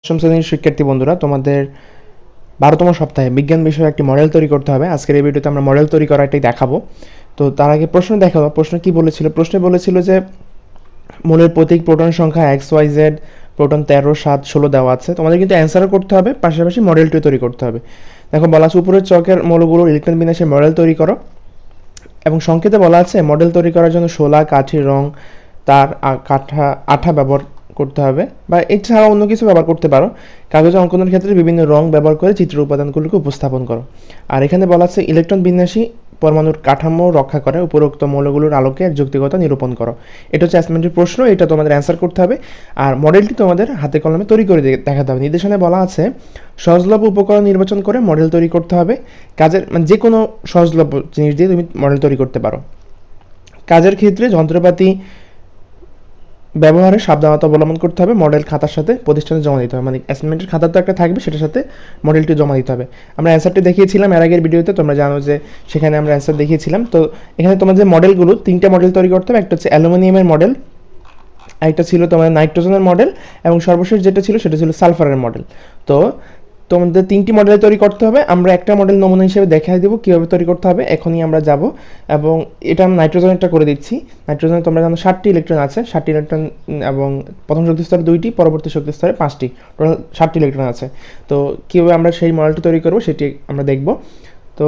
অষ্টম শ্রেণীর শিক্ষার্থী বন্ধুরা, তোমাদের 12তম সপ্তাহে বিজ্ঞান বিষয়ে একটি মডেল তৈরি করতে হবে। আজকের এই ভিডিওতে আমরা মডেল তৈরি করাটাই দেখাবো। তো তার আগে প্রশ্ন দেখাবো। প্রশ্ন কি বলেছিল? প্রশ্নে বলেছিল যে মৌলের প্রতীক প্রোটন সংখ্যা XYZ, প্রোটন 13, 7, 16 দেওয়া আছে। তোমাদের কিন্তু অ্যান্সারও করতে হবে, পাশাপাশি মডেলটিও তৈরি করতে হবে। দেখো বলা আছে উপরের চকের মৌলগুলোর ইলেকট্রন বিন্যাসের মডেল তৈরি করো, এবং সংকেতে বলা আছে মডেল তৈরি করার জন্য শোলা, কাঠি, রং, তার, আঠা ব্যবহার করতে হবে, বা এছাড়া অন্য কিছু ব্যবহার করতে পারো। কাগজে অঙ্কনের ক্ষেত্রে বিভিন্ন রং ব্যবহার করে চিত্রের উপাদানগুলোকে উপস্থাপন করো। আর এখানে বলা আছে ইলেকট্রন বিন্যাসী পরমাণুর কাঠামো রক্ষা করে উপরোক্ত মৌলগুলোর আলোকে এর যৌক্তিকতা নিরূপণ করো। এটা হচ্ছে অ্যাসাইনমেন্টের প্রশ্ন, এটা তোমাদের অ্যান্সার করতে হবে। আর মডেলটি তোমাদের হাতে কলমে তৈরি করে দেখাতে হবে। নির্দেশনায় বলা আছে সহজলভ্য উপকরণ নির্বাচন করে মডেল তৈরি করতে হবে। কাজের যে কোনো সহজলভ্য জিনিস দিয়ে তুমি মডেল তৈরি করতে পারো। কাজের ক্ষেত্রে যন্ত্রপাতি ব্যবহারে সাবধানতা অবলম্বন করতে হবে। মডেল খাতার সাথে প্রতিষ্ঠানে জমা দিতে হবে, মানে অ্যাসাইনমেন্টের খাতা তো একটা থাকবে, সেটার সাথে মডেলটি জমা দিতে হবে। আমরা অ্যান্সারটি দেখিয়েছিলাম এর আগের ভিডিওতে, তোমরা জানো যে সেখানে আমরা অ্যান্সার দেখিয়েছিলাম। তো এখানে তোমাদের মডেলগুলো 3টা মডেল তৈরি করতে হবে। একটা হচ্ছে অ্যালুমিনিয়ামের মডেল, আরেকটা ছিল তোমাদের নাইট্রোজেনের মডেল, এবং সর্বশেষ যেটা ছিল সেটা ছিল সালফারের মডেল। তো তোমাদের 3টি মডেল তৈরি করতে হবে। আমরা একটা মডেল নমুনা হিসেবে দেখাই দেবো কীভাবে তৈরি করতে হবে। এখনই আমরা যাব, এবং এটা আমি নাইট্রোজেনটা করে দিচ্ছি। নাইট্রোজেনে তোমরা জানো 7টি ইলেকট্রন আছে, 7টি ইলেকট্রন, এবং প্রথম শক্তি স্তরে 2টি, পরবর্তী শক্তি স্তরে 5টি, টোটাল 7টি ইলেকট্রন আছে। তো কীভাবে আমরা সেই মডেলটি তৈরি করবো সেটি আমরা দেখব। তো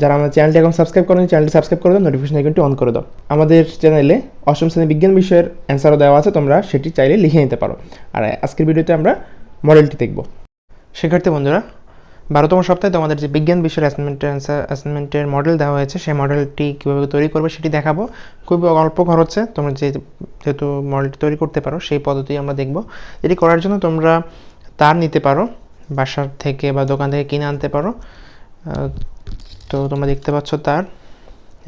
যারা আমার চ্যানেলটি এখন সাবস্ক্রাইব করেন, চ্যানেলটি সাবস্ক্রাইব করে দাও, নোটিফিকেশন আইকনটি অন করে দাও। আমাদের চ্যানেলে অষ্টম শ্রেণী বিজ্ঞান বিষয়ের অ্যান্সারও দেওয়া আছে, তোমরা সেটি চাইলে লিখে নিতে পারো। আর আজকের ভিডিওতে আমরা মডেলটি দেখব। শিক্ষার্থী বন্ধুরা, 12তম সপ্তাহে তোমাদের যে বিজ্ঞান বিষয়ের অ্যাসাইনমেন্টের মডেল দেওয়া হয়েছে, সেই মডেলটি কীভাবে তৈরি করবে সেটি দেখাবো। খুবই অল্প খরচে তোমরা যেহেতু মডেলটি তৈরি করতে পারো, সেই পদ্ধতি আমরা দেখব। এটি করার জন্য তোমরা তার নিতে পারো, বাসার থেকে বা দোকান থেকে কিনে আনতে পারো। তো তোমরা দেখতে পাচ্ছ তার,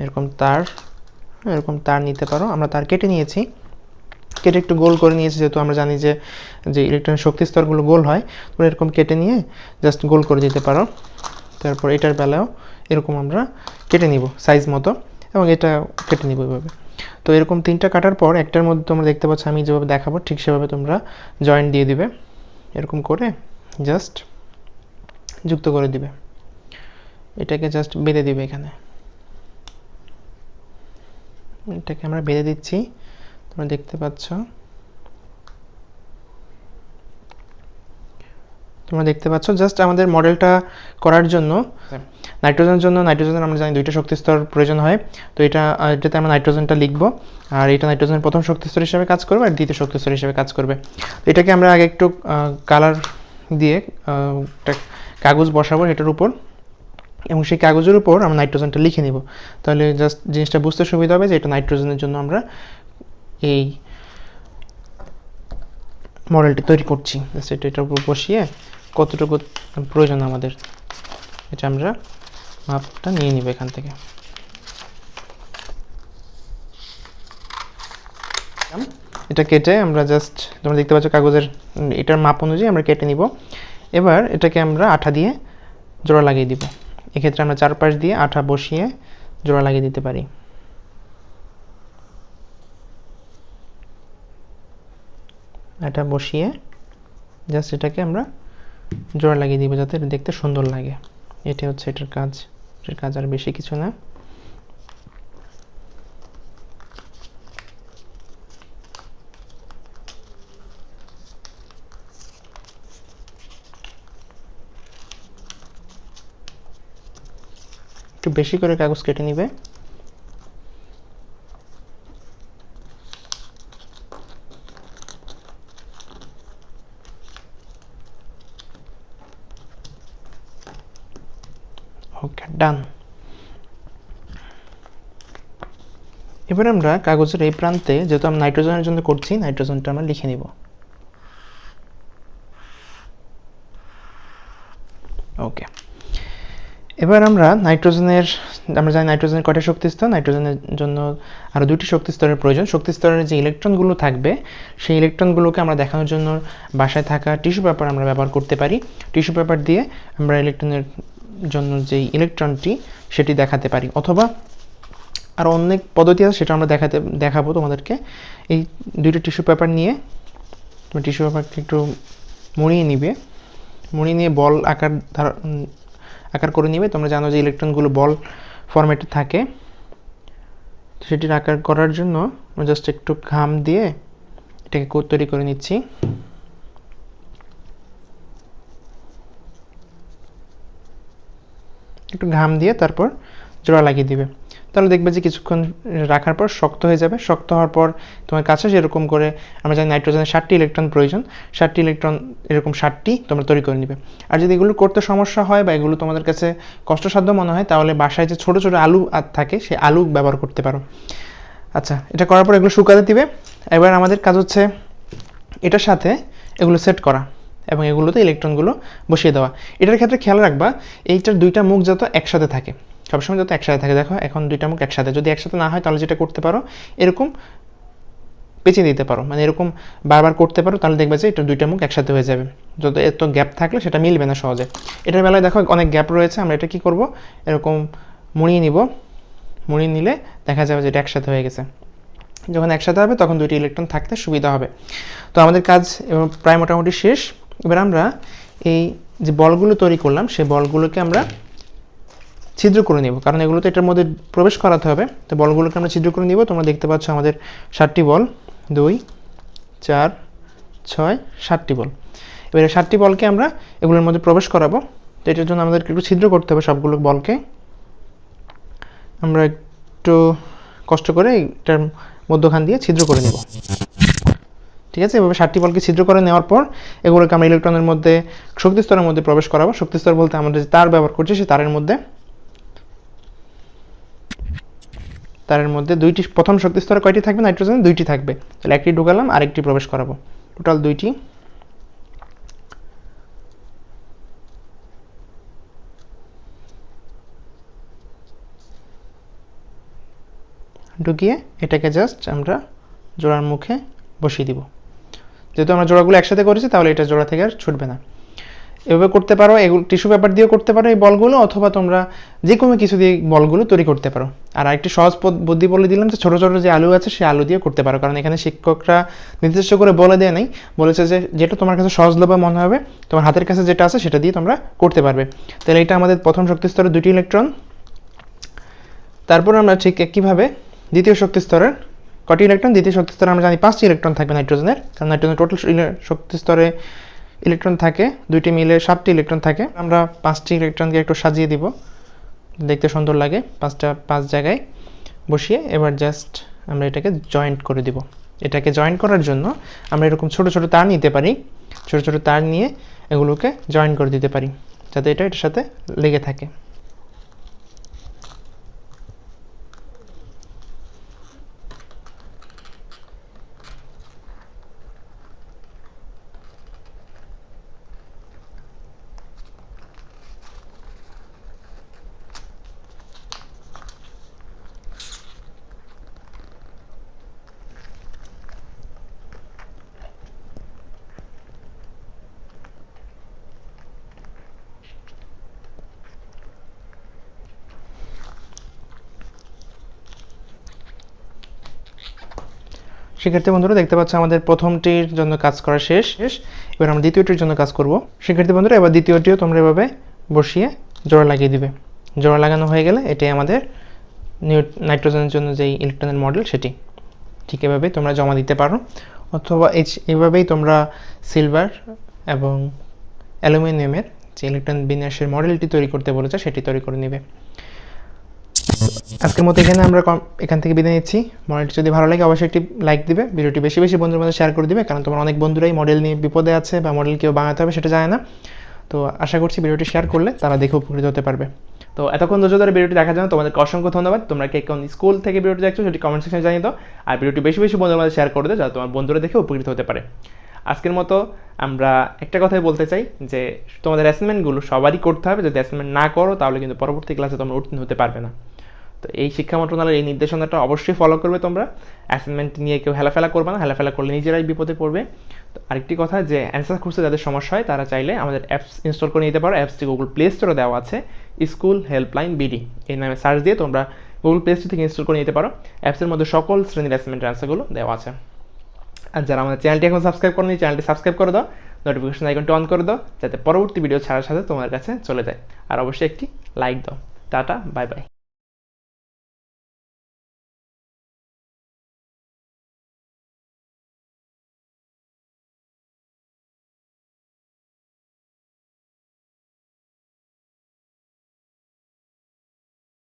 এরকম তার নিতে পারো। আমরা তার কেটে নিয়েছি, কেটে একটু গোল করে নিয়েছি, যেহেতু আমরা জানি যে ইলেকট্রনের শক্তি স্তরগুলো গোল হয়। তোমরা এরকম কেটে নিয়ে জাস্ট গোল করে দিতে পারো। তারপর এটার বেলাও এরকম আমরা কেটে নিব সাইজ মতো, এবং এটা কেটে নিব এভাবে। তো এরকম 3টা কাটার পর একটার মধ্যে তোমরা দেখতে পাচ্ছ আমি যেভাবে দেখাবো ঠিক সেভাবে তোমরা জয়েন্ট দিয়ে দিবে। এরকম করে জাস্ট যুক্ত করে দিবে, এটাকে জাস্ট বেঁধে দিবে। এখানে এটাকে আমরা বেঁধে দিচ্ছি, তোমরা দেখতে পাচ্ছ। জাস্ট আমাদের মডেলটা করার জন্য নাইট্রোজেনের আমরা জানি 2টা শক্তি স্তর প্রয়োজন হয়। তো এটাতে আমরা নাইট্রোজেনটা লিখব, আর এটা নাইট্রোজেনের প্রথম শক্তি স্তর হিসেবে কাজ করবে, আর দ্বিতীয় শক্তি স্তর হিসেবে কাজ করবে। তো এটাকে আমরা আগে একটু কালার দিয়ে একটা কাগজ বসাবো এটার উপর, এবং সেই কাগজের উপর আমরা নাইট্রোজেনটা লিখে নিব। তাহলে জাস্ট জিনিসটা বুঝতে সুবিধা হবে যে এটা নাইট্রোজেনের জন্য আমরা এই মডেলটি তৈরি করছি। এটার উপর বসিয়ে কতটুকু প্রয়োজন আমাদের এটা আমরা মাপটা নিয়ে নিব এখান থেকে। এটা কেটে আমরা জাস্ট, তোমরা দেখতে পাচ্ছ কাগজের এটার মাপ অনুযায়ী আমরা কেটে নিব। এবার এটাকে আমরা আঠা দিয়ে জোড়া লাগিয়ে দিব। এক্ষেত্রে আমরা চারপাশ দিয়ে আঠা বসিয়ে জোড়া লাগিয়ে দিতে পারি। এটা বসিয়ে জাস্ট এটাকে আমরা জোড়া লাগিয়ে দিব, যাতে এটা দেখতে সুন্দর লাগে। এটা হচ্ছে এটার কাজ, আর বেশি কিছু না। একটু বেশি করে কাগজ কেটে নিবে। ওকে, ডান। এবার আমরা কাগজের এই প্রান্তে, যেহেতু আমরা নাইট্রোজেনের জন্য করছি, নাইট্রোজেনটা আমরা লিখে নিব। ওকে, এবার আমরা জানি নাইট্রোজেনের কয়টা শক্তি স্তর। নাইট্রোজেনের জন্য আরও 2টি শক্তি স্তরের প্রয়োজন। শক্তি স্তরের যে ইলেকট্রনগুলো থাকবে, সেই ইলেকট্রনগুলোকে আমরা দেখানোর জন্য বাসায় থাকা টিস্যু পেপার আমরা ব্যবহার করতে পারি। টিস্যু পেপার দিয়ে আমরা ইলেকট্রনের জন্য যে ইলেকট্রনটি সেটি দেখাতে পারি, অথবা আরও অনেক পদ্ধতি আছে, সেটা আমরা দেখাবো তোমাদেরকে। এই 2টি টিস্যু পেপার নিয়ে টিস্যু পেপারকে একটু মুড়িয়ে নিবে, মুড়িয়ে নিয়ে বল আকার করে নিবে। তোমরা জানো যে ইলেকট্রনগুলো বল ফরম্যাটে থাকে, সেটির আকার করার জন্য আমরা জাস্ট একটু ঘাম দিয়ে এটাকে তৈরি করে নিচ্ছি। একটু ঘাম দিয়ে তারপর জোড়া লাগিয়ে দিবে। তাহলে দেখবে যে কিছুক্ষণ রাখার পর শক্ত হয়ে যাবে। শক্ত হওয়ার পর তোমার কাছে যেরকম করে আমরা জানি নাইট্রোজেনের 7টি ইলেকট্রন প্রয়োজন, 7টি ইলেকট্রন এরকম 7টি তোমরা তৈরি করে নিবে। আর যদি এগুলো করতে সমস্যা হয় বা এগুলো তোমাদের কাছে কষ্টসাধ্য মনে হয়, তাহলে বাসায় যে ছোটো ছোটো আলু থাকে সেই আলু ব্যবহার করতে পারো। আচ্ছা, এটা করার পর এগুলো শুকাতে দিবে। এবার আমাদের কাজ হচ্ছে এটার সাথে এগুলো সেট করা এবং এগুলোতে ইলেকট্রনগুলো বসিয়ে দেওয়া। এটার ক্ষেত্রে খেয়াল রাখবা এইটার দুইটা মুখ যত একসাথে থাকে, সবসময় যত একসাথে থাকে। দেখো এখন দুইটা মুখ একসাথে, যদি একসাথে না হয় তাহলে যেটা করতে পারো এরকম পেঁচিয়ে দিতে পারো, মানে এরকম বারবার করতে পারো, তাহলে দেখবে যে এটা দুইটা মুখ একসাথে হয়ে যাবে। যত এত গ্যাপ থাকলে সেটা মিলবে না সহজে। এটার বেলায় দেখো অনেক গ্যাপ রয়েছে, আমরা এটা কি করব, এরকম মুড়িয়ে নিব। মুড়িয়ে নিলে দেখা যাবে যে এটা একসাথে হয়ে গেছে। যখন একসাথে হবে তখন দুইটি ইলেকট্রন থাকতে সুবিধা হবে। তো আমাদের কাজ প্রায় মোটামুটি শেষ। এবার আমরা এই যে বলগুলো তৈরি করলাম সেই বলগুলোকে আমরা ছিদ্র করে নেব, কারণ এগুলো তো এটার মধ্যে প্রবেশ করাতে হবে। তো বলগুলোকে আমরা ছিদ্র করে নিব। তোমরা দেখতে পাচ্ছ আমাদের 7টি বল, 2 4 6 7টি বল। এবারে 7টি বলকে আমরা এগুলোর মধ্যে প্রবেশ করাবো। তো এটার জন্য আমাদেরকে একটু ছিদ্র করতে হবে সবগুলো বলকে। আমরা একটু কষ্ট করে এটার মধ্যখান দিয়ে ছিদ্র করে নেব। ঠিক আছে, এভাবে 7টি বলকে ছিদ্র করে নেওয়ার পর এগুলোকে আমরা ইলেকট্রনের মধ্যে শক্তি স্তরের মধ্যে প্রবেশ করাবো। শক্তি স্তর বলতে আমরা যে তার ব্যবহার করছি সেই তারের মধ্যে দুইটি, প্রথম শক্তি স্তরে কয়টি থাকবে, নাইট্রোজেন 2টি থাকবে। তাহলে একটি ঢুকালাম, আরেকটি প্রবেশ করাবো, টোটাল 2টি। ঢুকিয়ে এটাকে জাস্ট আমরা জোড়ার মুখে বসিয়ে দিব। যেহেতু আমরা জোড়াগুলো একসাথে করেছি তাহলে এটা জোড়া থেকে আর ছুটবে না। এভাবে করতে পারো, এগুলো টিস্যু পেপার দিয়েও করতে পারো এই বলগুলো, অথবা তোমরা যে কোনো কিছু দিয়ে বলগুলো তৈরি করতে পারো। আর আরেকটি সহজ বুদ্ধি বলে দিলাম যে ছোটো ছোটো যে আলু আছে সেই আলু দিয়ে করতে পারো, কারণ এখানে শিক্ষকরা নির্দিষ্ট করে বলে দেয় নাই, বলেছে যে যেটা তোমার কাছে সহজলভ্য মনে হবে, তোমার হাতের কাছে যেটা আছে সেটা দিয়ে তোমরা করতে পারবে। তাহলে এটা আমাদের প্রথম শক্তি স্তরের 2টি ইলেকট্রন। তারপর আমরা ঠিক একইভাবে দ্বিতীয় শক্তি স্তরের কটি ইলেকট্রন, দ্বিতীয় শক্তি স্তরে আমরা জানি 5টি ইলেকট্রন থাকবে নাইট্রোজেনের, কারণ নাইট্রোজেনের টোটাল শক্তি স্তরে ইলেকট্রন থাকে 2টি মিলে 7টি ইলেকট্রন থাকে। আমরা 5টি ইলেকট্রনকে একটু সাজিয়ে দিব, দেখতে সুন্দর লাগে, 5 জায়গায় বসিয়ে। এবার জাস্ট আমরা এটাকে জয়েন্ট করে দিব। এটাকে জয়েন্ট করার জন্য আমরা এরকম ছোট ছোট তার নিতে পারি, ছোট ছোট তার নিয়ে এগুলোকে জয়েন্ট করে দিতে পারি যাতে এটা এটার সাথে লেগে থাকে। শিক্ষার্থী বন্ধুরা দেখতে পাচ্ছ আমাদের প্রথমটির জন্য কাজ করা শেষ। এবার আমরা দ্বিতীয়টির জন্য কাজ করব। শিক্ষার্থী বন্ধুরা এবার দ্বিতীয়টিও তোমরা এভাবে বসিয়ে জোড়া লাগিয়ে দিবে। জোড়া লাগানো হয়ে গেলে এটাই আমাদের নাইট্রোজেনের জন্য যেই ইলেকট্রনের মডেল সেটি। ঠিক এভাবে তোমরা জমা দিতে পারো, অথবা এইভাবেই তোমরা সিলভার এবং অ্যালুমিনিয়ামের যে ইলেকট্রন বিন্যাসের মডেলটি তৈরি করতে বলেছে সেটি তৈরি করে নেবে। আজকের মতো এখান থেকে বিদায় নিচ্ছি। মডেলটি যদি ভালো লাগে অবশ্যই একটি লাইক দিবে, ভিডিওটি বেশি বেশি বন্ধুদের মধ্যে শেয়ার করে দিবে, কারণ তোমার অনেক বন্ধুরাই মডেল নিয়ে বিপদে আছে বা মডেল কেউ বানাতে হবে সেটা জানে না। তো আশা করছি ভিডিওটি শেয়ার করলে তারা দেখে উপকৃত হতে পারবে। তো এতক্ষণ ধৈর্য ধরে ভিডিওটি দেখার জন্য তোমাদেরকে অসংখ্য ধন্যবাদ। তোমরা কে কোন স্কুল থেকে ভিডিওটি দেখছো সেটি কমেন্ট সেকশনে জানিয়ে দাও, আর ভিডিওটি বেশি বেশি বন্ধুদের মধ্যে শেয়ার করে দাও যাতে তোমার বন্ধুরা দেখে উপকৃত হতে পারে। আজকের মতো আমরা একটা কথাই বলতে চাই যে তোমাদের অ্যাসাইনমেন্টগুলো সবারই করতে হবে। যদি অ্যাসাইনমেন্ট না করো তাহলে কিন্তু পরবর্তী ক্লাসে তোমরা উত্তীর্ণ হতে পারবে না। তো এই শিক্ষা মন্ত্রণালয়ের এই নির্দেশনাটা অবশ্যই ফলো করবে তোমরা। অ্যাসাইনমেন্ট নিয়ে কেউ হেলাফেলা করবে না, হেলাফেলা করলে নিজেরাই বিপদে পড়বে। তো আরেকটি কথা, যে অ্যান্সার খুঁজতে যাদের সমস্যা হয় তারা চাইলে আমাদের অ্যাপস ইনস্টল করে নিতে পারো। অ্যাপসটি গুগল প্লে স্টোরে দেওয়া আছে, স্কুল হেল্পলাইন বিডি এই নামে সার্চ দিয়ে তোমরা গুগল প্লে স্টোর থেকে ইনস্টল করে নিতে পারো। অ্যাপসের মধ্যে সকল শ্রেণীর অ্যাসাইনমেন্টের অ্যান্সারগুলো দেওয়া আছে। আর যারা আমাদের চ্যানেলটি এখন সাবস্ক্রাইব করেনি চ্যানেলটি সাবস্ক্রাইব করে দাও, নোটিফিকেশন আইকনটি অন করে দাও যাতে পরবর্তী ভিডিও ছাড়ার সাথে তোমার কাছে চলে যায়। আর অবশ্যই একটি লাইক দাও। Tata, bye bye.